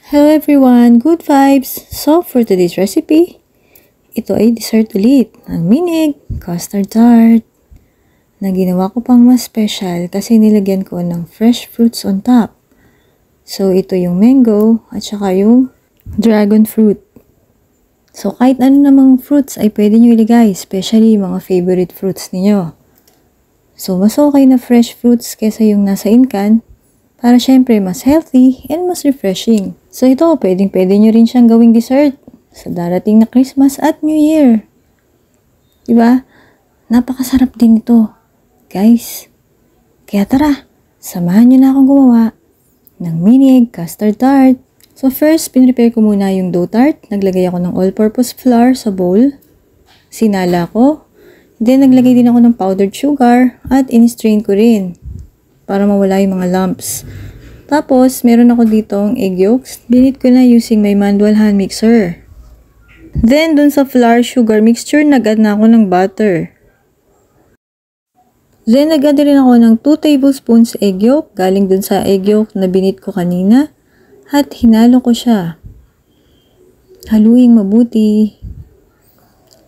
Hello everyone! Good vibes! So for today's recipe, ito ay dessert ulit. Ang minig, custard tart, na ginawa ko pang mas special kasi nilagyan ko ng fresh fruits on top. So ito yung mango at saka yung dragon fruit. So kahit ano namang fruits ay pwede nyo ilagay, especially yung mga favorite fruits niyo. So mas okay na fresh fruits kesa yung nasa incan, para syempre mas healthy and mas refreshing. So ito, pwede nyo rin siyang gawing dessert sa darating na Christmas at New Year. Diba? Napakasarap din ito, guys. Kaya tara, samahan nyo na akong gumawa ng minig custard tart. So first, pinrepare ko muna yung dough tart. Naglagay ako ng all-purpose flour sa bowl. Sinala ko. Then naglagay din ako ng powdered sugar at in-strain ko rin para mawala yung mga lumps. Tapos, meron ako ditong egg yolks. Binit ko na using my manual hand mixer. Then, dun sa flour sugar mixture, nag-add na ako ng butter. Then, nag-add rin ako ng 2 tablespoons egg yolk, galing dun sa egg yolk na binit ko kanina. At hinalo ko siya. Haluing mabuti.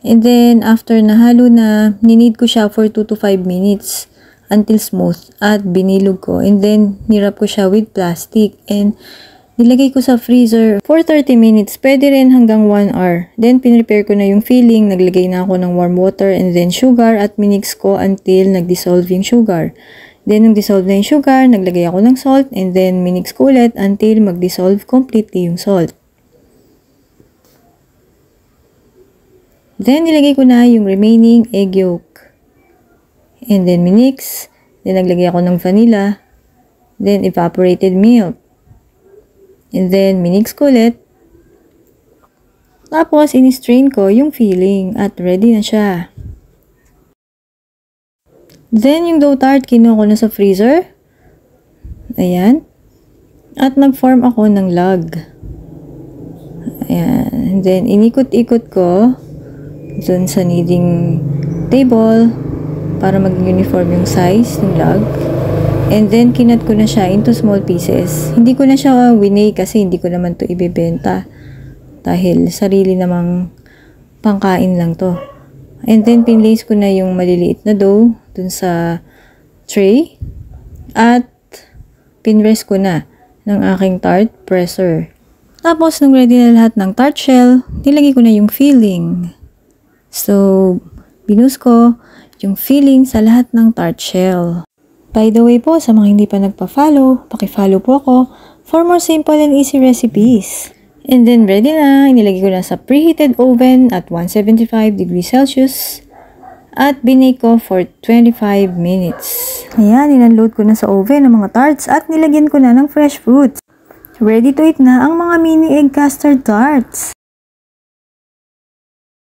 And then, after nahalo na, ninid ko siya for 2 to 5 minutes. Until smooth at binilog ko, and then nirap ko siya with plastic and nilagay ko sa freezer for 30 minutes, pwede rin hanggang 1 hour. Then pinrepare ko na yung filling, naglagay na ako ng warm water and then sugar at minix ko until nag-dissolve yung sugar. Then nung dissolve na yung sugar, naglagay ako ng salt and then minix ko ulit until mag-dissolve completely yung salt. Then nilagay ko na yung remaining egg yolk. And then minix. Then naglagay ako ng vanilla. Then evaporated milk. And then minix ko ulit. Tapos in-strain ko yung filling at ready na siya. Then yung dough tart kinuha ko na sa freezer. Ayan. At nag-form ako ng log. Ayan. And then inikot-ikot ko dun sa kneading table para maging uniform yung size ng log. And then, kinat ko na siya into small pieces. Hindi ko na siya winay kasi hindi ko naman to ibebenta. Dahil sarili namang pangkain lang to. And then, pinlace ko na yung maliliit na dough dun sa tray. At pinrest ko na ng aking tart presser. Tapos, nung ready na lahat ng tart shell, nilagay ko na yung filling. So, binus ko yung filling sa lahat ng tart shell. By the way po, sa mga hindi pa nagpa-follow, paki-follow po ako for more simple and easy recipes. And then ready na, inilagay ko na sa preheated oven at 175 degrees Celsius at binake ko for 25 minutes. Ayan, in-unload ko na sa oven ang mga tarts at nilagyan ko na ng fresh fruits. Ready to eat na ang mga mini egg custard tarts.